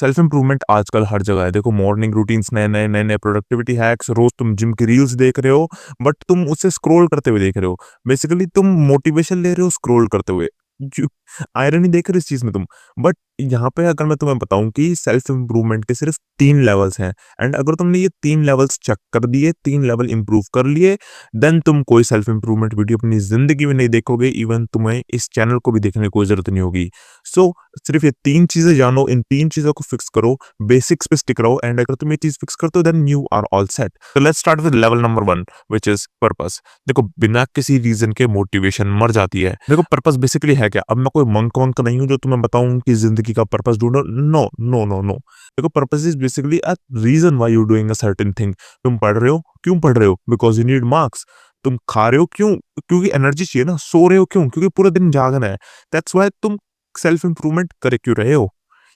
Self improvement आजकल हर जगह है। देखो मॉर्निंग रूटीन्स नए-नए प्रोडक्टिविटी हैक्स, रोज़ तुम जिम की रील्स देख रहे हो, बट तुम उसे स्क्रॉल करते हुए देख रहे हो। बेसिकली तुम मोटिवेशन ले रहे हो स्क्रॉल करते हुए। जो आयरनी देख रहे हो इस चीज़ में तुम। बट यहाँ पे अगर मैं तुम्हें बताऊँ कि सेल्फ इम्प्रूवमेंट के सिर्फ 3 लेवल्स हैं एंड अगर तुमने ये 3 लेवल्स चेक कर दिए, 3 लेवल इम्प्रूव कर लिए, देन तुम कोई सेल्फ इम्प्रूवमेंट वीडियो अपनी ज़िंदगी में नहीं देखोगे, इवन तुम्हें इस चैनल को भी देखने की कोई ज़रूरत नहीं होगी। सो सिर्फ ये 3 चीज़ें जानो, इन 3 चीज़ों को फिक्स करो, बेसिक्स पे स्टिक रहो एंड अगर तुम ये चीज़ फिक्स करते हो then you are all set. तो let's start with level number 1 which is purpose. देखो बिना किसी रीज़न के मोटिवेशन मर जाती है। देखो पर्पस बेसिकली है क्या? अब मैं कोई मंक वंक नहीं हूँ जो तुम्हें बताऊँ कि ज़िंदगी का पर्पस ढूँढो। No, no, no, no. देखो purpose is basically a reason why you doing a certain thing. तुम पढ़ रहे हो, क्यों पढ़ रहे हो? Because you need marks. तुम खा रहे हो क्यों? क्योंकि एनर्जी चाहिए ना। सो रहे हो क्यों? क्योंकि पूरा दिन जागना है। दैट्स व्हाई तुम सेल्फ इम्प्रूवमेंट कर क्यों रहे हो?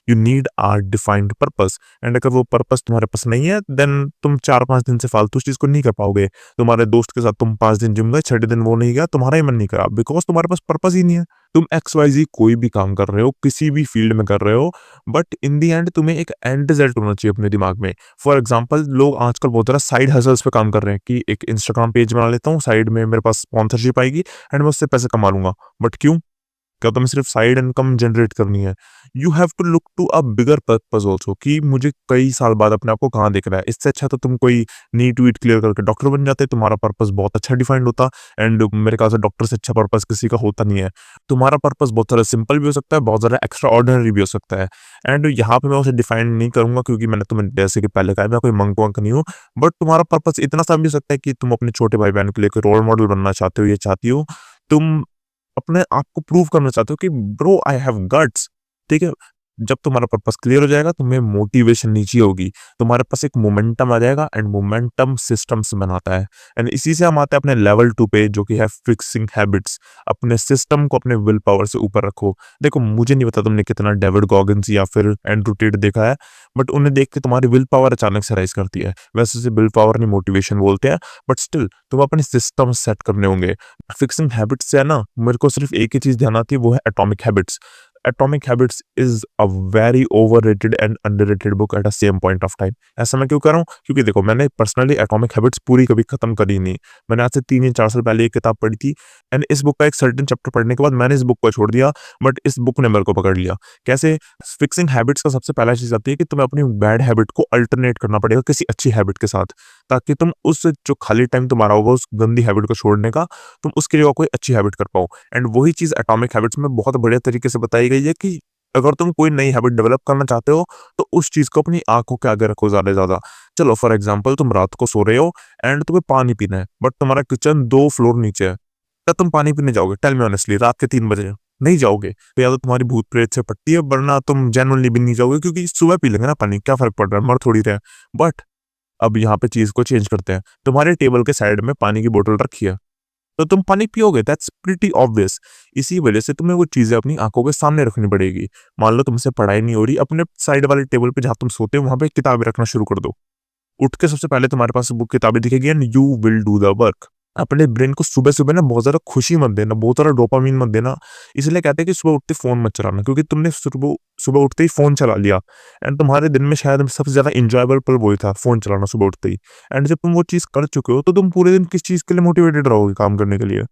You need are defined purpose and अगर वो पर्पस तुम्हारे पास नहीं है देन तुम 4-5 दिन से फालतू चीज़ को नहीं कर पाओगे। तुम्हारे दोस्त के साथ तुम 5 दिन जिम गए, छठे दिन वो नहीं गया, तुम्हारा ही मन नहीं करा बिकॉज़ तुम्हारे पास पर्पस ही नहीं है। तुम XYZ कोई भी काम कर रहे हो, किसी भी फील्ड में कर रहे हो, बट इन द एंड तुम्हें एक एंड रिजल्ट होना चाहिए अपने दिमाग में। फॉर एग्जांपल लोग आजकल बहुत ज़्यादा साइड हसल्स पे काम कर रहे हैं कि एक इंस्टाग्राम पेज बना लेता हूँ, साइड में मेरे पास स्पॉन्सरशिप आएगी एंड मैं उससे पैसे कमा लूँगा। बट क्यों? क्या तुम्हें सिर्फ साइड इनकम जनरेट करनी है? You have to look to a bigger purpose also कि मुझे कई साल बाद अपने आप को कहाँ देखना है। इससे अच्छा तो तुम कोई नीट वीट क्लियर करके डॉक्टर बन जाते, तुम्हारा पर्पस बहुत अच्छा डिफाइंड होता एंड मेरे ख्याल से डॉक्टर से अच्छा पर्पस किसी का होता नहीं है। तुम्हारा पर्पस बहुत ज़्यादा सिंपल भी हो सकता है, बहुत ज़्यादा एक्स्ट्रा ऑर्डिनरी भी हो सकता है एंड यहाँ पे मैं उसे डिफाइन नहीं करूँगा क्योंकि मैंने तुम्हें जैसे कि पहले कहा मैं कोई मंक वंक नहीं हूँ। बट तुम्हारा पर्पस इतना सा भी हो सकता है कि तुम अपने छोटे भाई-बहन के लिए कोई रोल मॉडल बनना चाहते हो या चाहती हो। तुम अपने आप को प्रूव करना चाहते हो कि ब्रो आई हैव गट्स। ठीक है? जब तुम्हारा पर्पस क्लियर हो जाएगा, तुम्हें मोटिवेशन नहीं चाहिए होगी। तुम्हारे पास एक मोमेंटम आ जाएगा एंड मोमेंटम सिस्टम्स बनाता है एंड इसी से हम आते हैं अपने लेवल 2 पे जो कि है फिक्सिंग हैबिट्स। अपने सिस्टम को अपने विल पावर से ऊपर रखो। देखो मुझे नहीं पता तुमने कितना डेविड गॉगिन्स या फिर एंड्रू टेट देखा है, बट उन्हें देख के तुम्हारी विल पावर अचानक से राइज़ करती है। वैसे उसे विल पावर नहीं मोटिवेशन बोलते हैं, बट स्टिल तुम अपने सिस्टम सेट करने होंगे। फिक्सिंग हैबिट्स से है ना, मेरे को सिर्फ एक ही चीज़ ध्यान आती है वो है atomic habits. Atomic habits is a very overrated and underrated book at the same point of time. ऐसा मैं क्यों कह रहा हूँ? क्योंकि देखो मैंने पर्सनली एटॉमिक हैबिट्स पूरी कभी खत्म करी नहीं। मैंने आज से 3 या 4 साल पहले ये किताब पढ़ी थी एंड इस बुक का एक सर्टेन चैप्टर पढ़ने के बाद मैंने इस बुक को छोड़ दिया, बट इस बुक ने मेरे को पकड़ लिया। कैसे? फिक्सिंग हैबिट्स का सबसे पहला चीज़ आती है कि तुम्हें अपनी बैड हैबिट को अल्टरनेट करना पड़ेगा किसी अच्छी हैबिट के साथ, ताकि तुम उस जो खाली टाइम तुम्हारा होगा उस गंदी हैबिट को छोड़ने का, तुम उसके लिए कोई अच्छी हैबिट कर पाओ। एंड वही चीज़ एटॉमिक हैबिट्स में बहुत बढ़िया तरीके से बताई गई है कि अगर तुम कोई नई हैबिट डेवलप करना चाहते हो, तो उस चीज़ को अपनी आँखों के आगे रखो ज़्यादा से ज़्यादा। चलो फॉर एग्ज़ाम्पल तुम रात को सो रहे हो एंड तुम्हें पानी पीना है, बट तुम्हारा किचन 2 फ्लोर नीचे है। क्या तुम पानी पीने जाओगे? टेल मी ऑनेस्टली रात के 3 बजे? नहीं जाओगे। तो या तो तुम्हारी भूत प्रेत से पटती है वरना तुम जेन्युइनली भी नहीं जाओगे क्योंकि सुबह पी लेंगे ना पानी, क्या फ़र्क पड़ रहा है? मर थोड़ी रहे हैं। बट अब यहाँ पे चीज़ को चेंज करते हैं। तुम्हारे टेबल के साइड में पानी की बोतल रखी है, तो तुम पानी पियोगे, दैट्स प्रीटी ऑब्वियस। इसी वजह से तुम्हें वो चीज़ें अपनी आँखों के सामने रखनी पड़ेगी। मान लो तुमसे पढ़ाई नहीं हो रही, अपने साइड वाले टेबल पे जहाँ तुम सोते हो वहाँ पे किताबें रखना शुरू कर दो। उठ के सबसे पहले तुम्हारे पास बुक किताबें दिखेगी and you will do the work. अपने ब्रेन को सुबह-सुबह ना बहुत ज़्यादा खुशी मत देना, बहुत ज़्यादा डोपामाइन मत देना। इसलिए कहते हैं कि सुबह उठते फ़ोन मत चलाना क्योंकि तुमने सुबह सुबह उठते ही फ़ोन चला लिया एंड तुम्हारे दिन में शायद सबसे ज़्यादा एन्जॉयबल पल वही था, फ़ोन चलाना सुबह उठते ही। एंड जब तुम वो चीज़ कर चुके हो, तो तुम पूरे दिन किस चीज़ के लिए मोटिवेटेड रहोगे काम करने के लिए।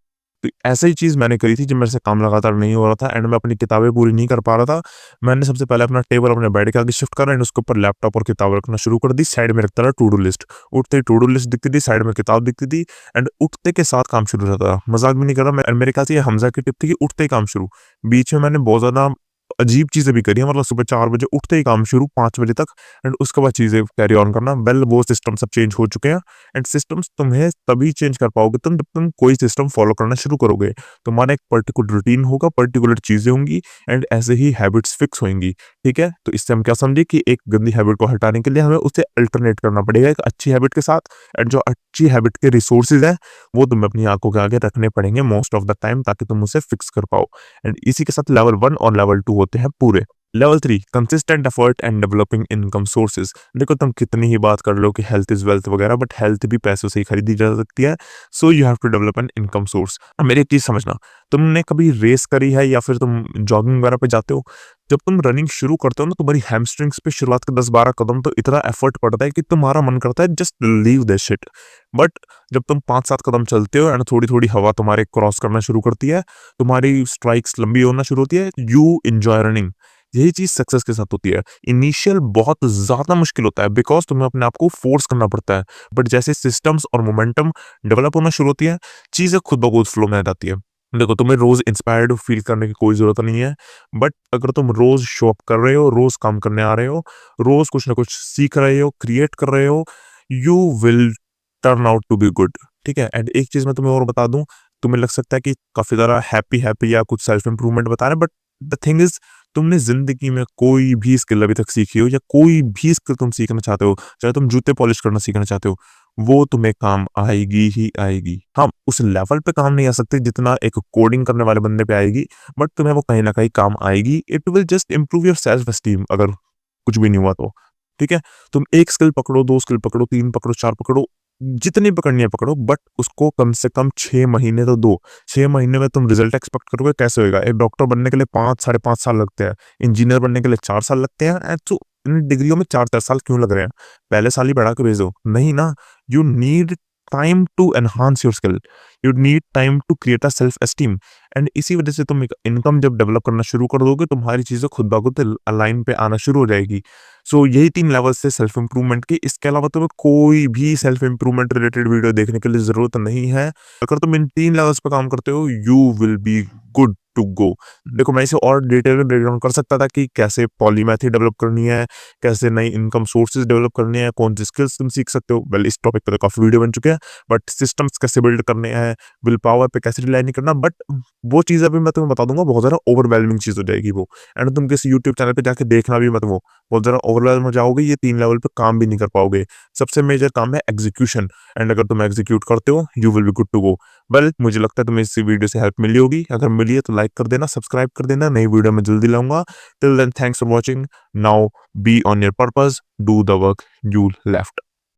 तो ऐसा ही चीज़ मैंने करी थी जब मेरे से काम लगातार नहीं हो रहा था एंड मैं अपनी किताबें पूरी नहीं कर पा रहा था। मैंने सबसे पहले अपना टेबल अपने बेड के आगे शिफ्ट करा एंड उसके ऊपर लैपटॉप और किताब रखना शुरू कर दी। साइड में रखता रहा टू डू लिस्ट। उठते ही टू डू लिस्ट दिखती थी, साइड में किताब दिखती थी एंड उठते के साथ काम शुरू हो जाता था। मज़ाक भी नहीं कर रहा मैं, मेरे ख्याल से ये हमज़ा की टिप थी कि उठते ही काम शुरू। बीच में मैंने बहुत ज़्यादा अजीब चीज़ें भी करी हैं, मतलब सुबह 4 बजे उठते ही काम शुरू 5 बजे तक एंड उसके बाद चीज़ें कैरी ऑन करना। वेल वो सिस्टम सब चेंज हो चुके हैं एंड सिस्टम्स तुम्हें तभी चेंज कर पाओगे तुम जब तुम कोई सिस्टम फॉलो करना शुरू करोगे। तुम्हारा एक पर्टिकुलर रूटीन होगा, पर्टिकुलर चीज़ें होंगी एंड ऐसे ही हैबिट्स फिक्स होंगी। ठीक है? तो इससे हम क्या समझे कि एक गंदी हैबिट को हटाने के लिए हमें उसे अल्टरनेट करना पड़ेगा एक अच्छी हैबिट के साथ एंड जो अच्छी हैबिट के रिसोर्सेज़ हैं, वो तुम्हें अपनी आँखों के आगे रखने पड़ेंगे मोस्ट ऑफ द टाइम ताकि तुम उसे फिक्स कर पाओ। एंड इसी के साथ लेवल 1 और लेवल 2 होते हैं पूरे। Level 3 consistent effort and developing income sources. देखो तुम कितनी ही बात कर लो कि हेल्थ इज वेल्थ वगैरह, बट हेल्थ भी पैसों से ही खरीदी जा सकती है। So you have to develop an income source. मेरी एक चीज समझना, तुमने कभी रेस करी है या फिर तुम जॉगिंग वगैरह पे जाते हो, जब तुम रनिंग शुरू करते हो ना, तुम्हारी हैमस्ट्रिंग्स पे शुरुआत के 10-12 कदम तो इतना एफर्ट पड़ता है कि तुम्हारा मन करता है just leave that shit. But जब तुम 5-7 कदम चलते हो एंड थोड़ी थोड़ी हवा तुम्हारे क्रॉस करना शुरू करती है, तुम्हारी स्ट्राइक्स लंबी होना शुरू होती है, यू एंजॉय रनिंग। यही चीज सक्सेस के साथ होती है। इनिशियल बहुत ज्यादा मुश्किल होता है बिकॉज तुम्हें अपने आप को फोर्स करना पड़ता है, बट जैसे सिस्टम्स और मोमेंटम डेवलप होना शुरू होती है, चीजें खुद ब खुद फ्लो में आ जाती है। देखो तुम्हें रोज इंस्पायर्ड फील करने की कोई जरूरत नहीं है, बट अगर तुम रोज शो अप कर रहे हो, रोज काम करने आ रहे हो, रोज कुछ ना कुछ सीख रहे हो, क्रिएट कर रहे हो, you will turn out to be good. ठीक है। एंड एक चीज मैं तुम्हें और बता दूं, तुम्हें लग सकता है कि काफी ज्यादा हैप्पी हैप्पी या कुछ सेल्फ इंप्रूवमेंट बता रहे हैं, बट द थिंग इज, तुमने जिंदगी में कोई भी स्किल अभी तक सीखी हो या कोई भी स्किल तुम सीखना चाहते हो, चाहे तुम जूते पॉलिश करना सीखना चाहते हो, वो तुम्हें काम आएगी ही आएगी। हाँ, उस लेवल पे काम नहीं आ सकती जितना एक कोडिंग करने वाले बंदे पे आएगी, बट तुम्हें वो कहीं ना कहीं काम आएगी। It will just improve your self esteem अगर कुछ भी नहीं हुआ तो। ठीक है। तुम एक स्किल पकड़ो, 2 स्किल पकड़ो, 3 पकड़ो, 4 पकड़ो, जितनी पकड़नी है पकड़ो, बट उसको कम से कम 6 महीने तो दो। 6 महीने में तुम रिजल्ट एक्सपेक्ट करोगे, कैसे होगा? एक डॉक्टर बनने के लिए 5-5.5 साल लगते हैं, इंजीनियर बनने के लिए 4 साल लगते हैं, एंड तो इन डिग्रियों में 4-4 साल क्यों लग रहे हैं? पहले साल ही बढ़ा के भेजो, नहीं ना। You need time to enhance your skill, you need time to create a self esteem. And इसी वजह से तुम इनकम जब डेवलप करना शुरू कर दोगे, तुम्हारी चीजें खुद ब खुद अलाइन पे आना शुरू हो जाएगी। सो यही 3 लेवल्स थे सेल्फ इंप्रूवमेंट की। इसके अलावा तुम्हें कोई भी सेल्फ इंप्रूवमेंट रिलेटेड वीडियो देखने के लिए जरूरत नहीं है। अगर तुम इन 3 लेवल्स पे काम करते हो, you will be good to go. देखो मैं इसे और डिटेल में ब्रेक डाउन कर सकता था कि कैसे पॉलीमैथी डेवलप करनी है, कैसे नई इनकम सोर्सेज डेवलप करने हैं, कौन सी स्किल्स तुम सीख सकते हो। वेल, इस टॉपिक पे तो काफी वीडियो बन चुके हैं, बट सिस्टम्स कैसे बिल्ड करने हैं, विल पावर पे कैसे रिलाई नहीं करना, बट वो चीज़ अभी मैं तुम्हें बता दूंगा, बहुत ज़्यादा ओवरवेलमिंग चीज़ हो जाएगी वो। एंड तुम किसी यूट्यूब चैनल पे जाके देखना भी मत वो, बहुत ज़्यादा ओवरवेलम हो जाओगे, ये 3 लेवल पे काम भी नहीं कर पाओगे। सबसे मेजर काम है एग्जीक्यूशन, एंड अगर तुम एग्जीक्यूट करते हो, you will be good to go. Well, मुझे लगता है तुम्हें इस वीडियो से हेल्प मिली होगी। अगर मिली है तो लाइक कर देना, सब्सक्राइब कर देना। नई वीडियो में जल्दी लाऊंगा। Till then, thanks for watching. Now be on your purpose, do the work you left.